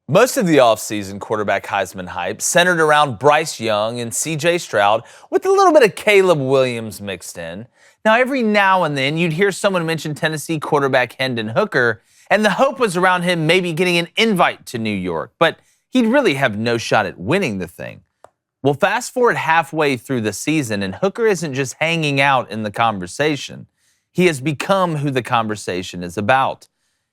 Most of the offseason quarterback Heisman hype centered around Bryce Young and C.J. Stroud with a little bit of Caleb Williams mixed in. Now, every now and then, you'd hear someone mention Tennessee quarterback Hendon Hooker, and the hope was around him maybe getting an invite to New York, but he'd really have no shot at winning the thing. Well, fast forward halfway through the season, and Hooker isn't just hanging out in the conversation. He has become who the conversation is about.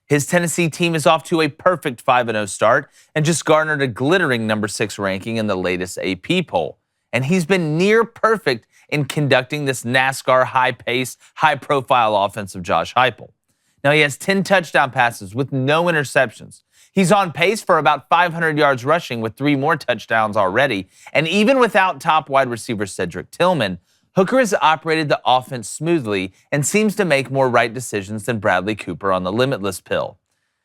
His Tennessee team is off to a perfect 5-0 start and just garnered a glittering number 6 ranking in the latest AP poll. And he's been near perfect in conducting this NASCAR high-paced, high-profile offense of Josh Heupel. Now, he has 10 touchdown passes with no interceptions. He's on pace for about 500 yards rushing with 3 more touchdowns already. And even without top wide receiver Cedric Tillman, Hooker has operated the offense smoothly and seems to make more right decisions than Bradley Cooper on the limitless pill.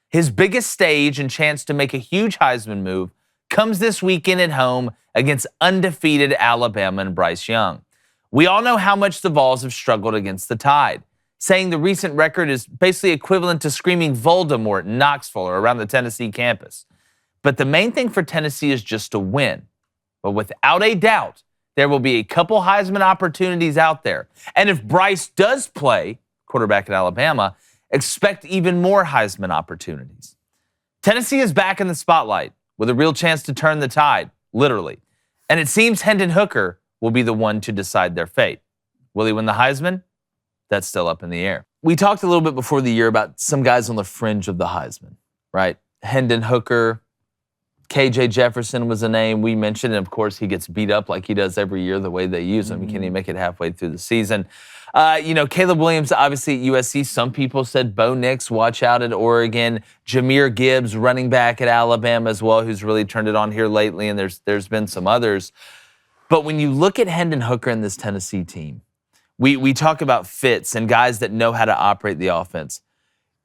His biggest stage and chance to make a huge Heisman move comes this weekend at home against undefeated Alabama and Bryce Young. We all know how much the Vols have struggled against the Tide, saying the recent record is basically equivalent to screaming Voldemort in Knoxville or around the Tennessee campus. But the main thing for Tennessee is just to win. But without a doubt, there will be a couple Heisman opportunities out there. And if Bryce does play quarterback at Alabama, expect even more Heisman opportunities. Tennessee is back in the spotlight with a real chance to turn the tide, literally. And it seems Hendon Hooker will be the one to decide their fate. Will he win the Heisman? That's still up in the air. We talked a little bit before the year about some guys on the fringe of the Heisman, right? Hendon Hooker, KJ Jefferson was a name we mentioned, and of course he gets beat up like he does every year the way they use him. He can't even make it halfway through the season. Caleb Williams, obviously at USC. Some people said Bo Nix, watch out at Oregon. Jahmyr Gibbs, running back at Alabama as well, who's really turned it on here lately, and there's been some others. But when you look at Hendon Hooker and this Tennessee team, we talk about fits and guys that know how to operate the offense.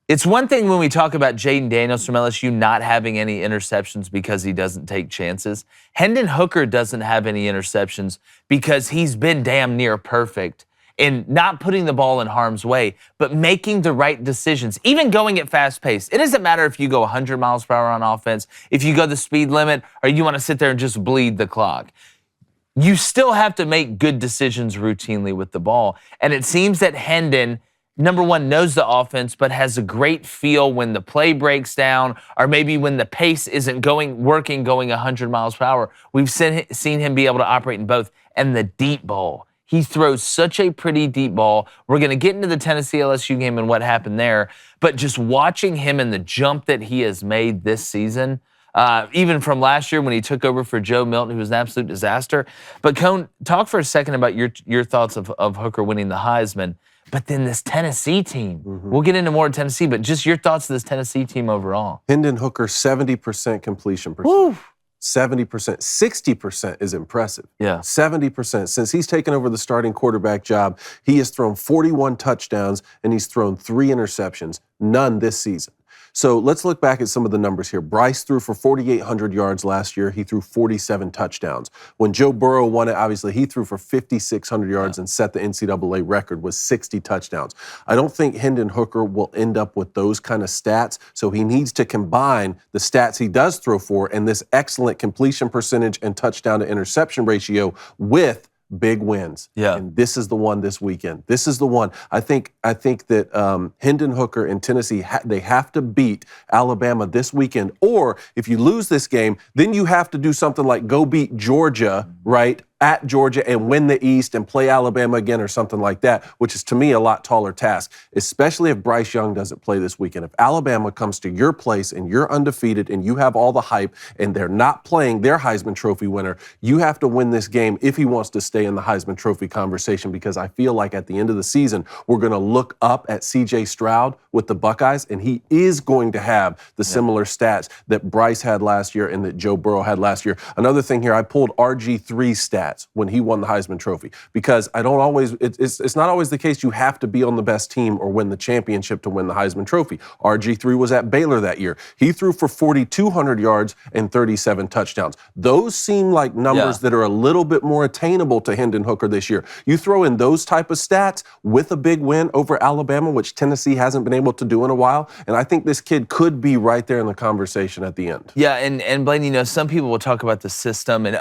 It's one thing when we talk about Jaden Daniels from LSU not having any interceptions because he doesn't take chances. Hendon Hooker doesn't have any interceptions because he's been damn near perfect in not putting the ball in harm's way, but making the right decisions, even going at fast pace. It doesn't matter if you go 100 miles per hour on offense, if you go the speed limit, or you want to sit there and just bleed the clock. You still have to make good decisions routinely with the ball. And it seems that Hendon, number one, knows the offense, but has a great feel when the play breaks down or maybe when the pace isn't working 100 miles per hour. We've seen him be able to operate in both. And the deep ball. He throws such a pretty deep ball. We're going to get into the Tennessee LSU game and what happened there. But just watching him and the jump that he has made this season, even from last year when he took over for Joe Milton, who was an absolute disaster. But Cone, talk for a second about your thoughts of Hooker winning the Heisman. But then this Tennessee team, we'll get into more of Tennessee, but just your thoughts of this Tennessee team overall. Hendon Hooker, 70% completion percent. Woo. 70%. 60% is impressive. Yeah. 70%. Since he's taken over the starting quarterback job, he has thrown 41 touchdowns and he's thrown 3 interceptions, none this season. So let's look back at some of the numbers here. Bryce threw for 4,800 yards last year. He threw 47 touchdowns. When Joe Burrow won it, obviously, he threw for 5,600 yards and set the NCAA record with 60 touchdowns. I don't think Hendon Hooker will end up with those kind of stats, so he needs to combine the stats he does throw for and this excellent completion percentage and touchdown to interception ratio with big wins. Yeah. And this is the one this weekend. This is the one. I think that Hendon Hooker and Tennessee, they have to beat Alabama this weekend. Or if you lose this game, then you have to do something like go beat Georgia, right, at Georgia and win the East and play Alabama again or something like that, which is to me a lot taller task, especially if Bryce Young doesn't play this weekend. If Alabama comes to your place and you're undefeated and you have all the hype and they're not playing their Heisman Trophy winner, you have to win this game if he wants to stay in the Heisman Trophy conversation, because I feel like at the end of the season, we're going to look up at C.J. Stroud with the Buckeyes, and he is going to have the similar stats that Bryce had last year and that Joe Burrow had last year. Another thing here, I pulled RG3 stats. stats when he won the Heisman Trophy, because it's not always the case you have to be on the best team or win the championship to win the Heisman Trophy. RG3 was at Baylor that year. He threw for 4,200 yards and 37 touchdowns. Those seem like numbers that are a little bit more attainable to Hendon Hooker this year. You throw in those type of stats with a big win over Alabama, which Tennessee hasn't been able to do in a while, and I think this kid could be right there in the conversation at the end. Yeah, and Blaine, some people will talk about the system and,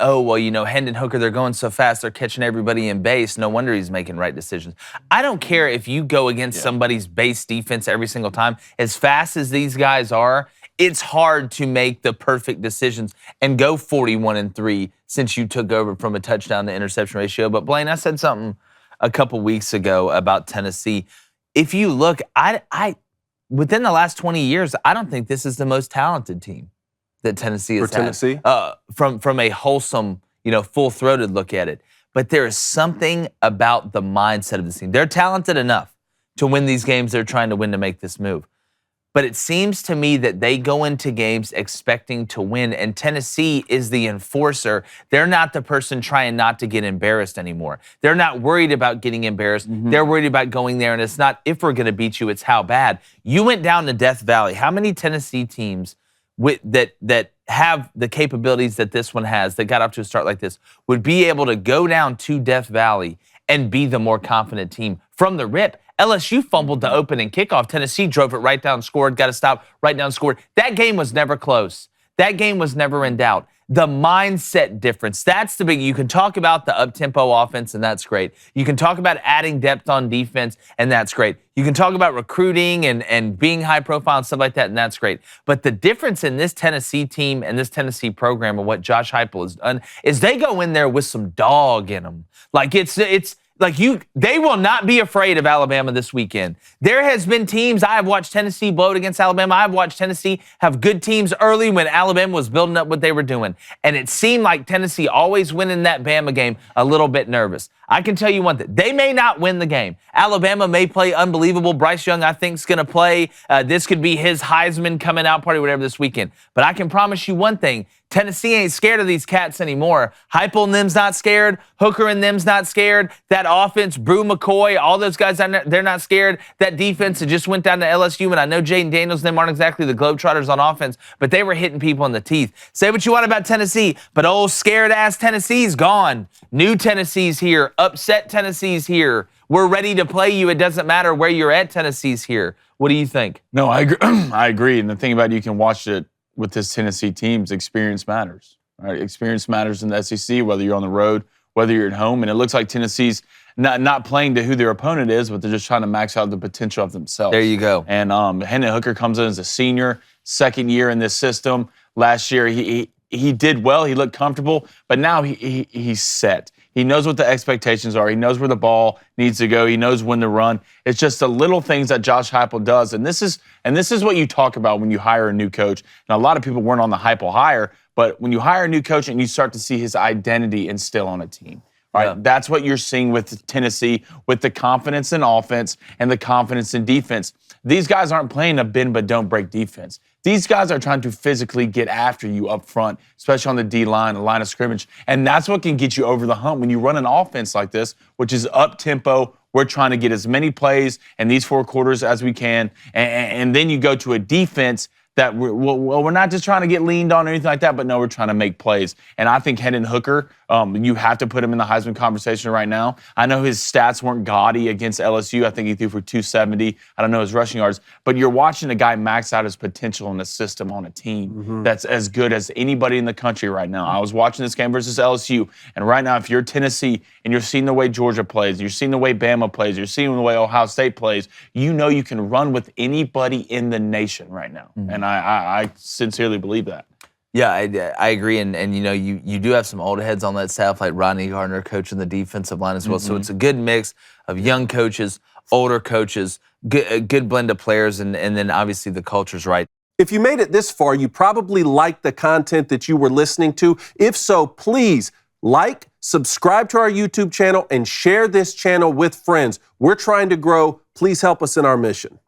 Hendon Hooker, they're going so fast, they're catching everybody in base. No wonder he's making right decisions. I don't care if you go against somebody's base defense every single time. As fast as these guys are, it's hard to make the perfect decisions and go 41-3 since you took over from a touchdown to interception ratio. But Blaine, I said something a couple weeks ago about Tennessee. If you look, I within the last 20 years, I don't think this is the most talented team that Tennessee has had. For Tennessee? From a wholesome, full-throated look at it. But there is something about the mindset of this team. They're talented enough to win these games they're trying to win to make this move. But it seems to me that they go into games expecting to win, and Tennessee is the enforcer. They're not the person trying not to get embarrassed anymore. They're not worried about getting embarrassed. They're worried about going there, and it's not if we're going to beat you, it's how bad. You went down to Death Valley. How many Tennessee teams that have the capabilities that this one has, that got up to a start like this, would be able to go down to Death Valley and be the more confident team from the rip? LSU fumbled the opening kickoff. Tennessee drove it right down, scored, got a stop, right down, scored. That game was never close. That game was never in doubt. The mindset difference, that's the big. You can talk about the up-tempo offense, and that's great. You can talk about adding depth on defense, and that's great. You can talk about recruiting and being high profile and stuff like that, and that's great. But the difference in this Tennessee team and this Tennessee program and what Josh Heupel has done is they go in there with some dog in them. Like they will not be afraid of Alabama this weekend. There has been teams, I have watched Tennessee blow it against Alabama. I've watched Tennessee have good teams early when Alabama was building up what they were doing. And it seemed like Tennessee always winning that Bama game a little bit nervous. I can tell you one thing. They may not win the game. Alabama may play unbelievable. Bryce Young, I think, is going to play. This could be his Heisman coming out party, whatever, this weekend. But I can promise you one thing. Tennessee ain't scared of these cats anymore. Heupel and them's not scared. Hooker and them's not scared. That offense, Brew McCoy, all those guys, they're not scared. That defense that just went down to LSU, and I know Jaden Daniels and them aren't exactly the Globetrotters on offense, but they were hitting people in the teeth. Say what you want about Tennessee, but old scared-ass Tennessee's gone. New Tennessee's here. Upset Tennessee's here. We're ready to play you. It doesn't matter where you're at. Tennessee's here. What do you think? No, I agree. I agree. And the thing about it, you can watch it with this Tennessee team's experience matters. Right? Experience matters in the SEC, whether you're on the road, whether you're at home. And it looks like Tennessee's not playing to who their opponent is, but they're just trying to max out the potential of themselves. There you go. And Hendon Hooker comes in as a senior, second year in this system. Last year, he did well. He looked comfortable. But now he's set. He knows what the expectations are. He knows where the ball needs to go. He knows when to run. It's just the little things that Josh Heupel does. And this is what you talk about when you hire a new coach. And a lot of people weren't on the Heupel hire, but when you hire a new coach and you start to see his identity instill on a team, right? Yeah. That's what you're seeing with Tennessee, with the confidence in offense and the confidence in defense. These guys aren't playing a bend but don't break defense. These guys are trying to physically get after you up front, especially on the D-line, the line of scrimmage. And that's what can get you over the hump when you run an offense like this, which is up-tempo. We're trying to get as many plays in these 4 quarters as we can. And then you go to a defense that we're not just trying to get leaned on or anything like that, but no, we're trying to make plays. And I think Hendon Hooker, you have to put him in the Heisman conversation right now. I know his stats weren't gaudy against LSU. I think he threw for 270. I don't know his rushing yards. But you're watching a guy max out his potential in the system on a team that's as good as anybody in the country right now. I was watching this game versus LSU, and right now, if you're Tennessee and you're seeing the way Georgia plays, you're seeing the way Bama plays, you're seeing the way Ohio State plays, you know you can run with anybody in the nation right now. And I sincerely believe that. Yeah, I agree, and you do have some old heads on that staff like Rodney Gardner coaching the defensive line as well. So it's a good mix of young coaches, older coaches, a good blend of players, and then obviously the culture's right. If you made it this far, you probably liked the content that you were listening to. If so, please like, subscribe to our YouTube channel, and share this channel with friends. We're trying to grow. Please help us in our mission.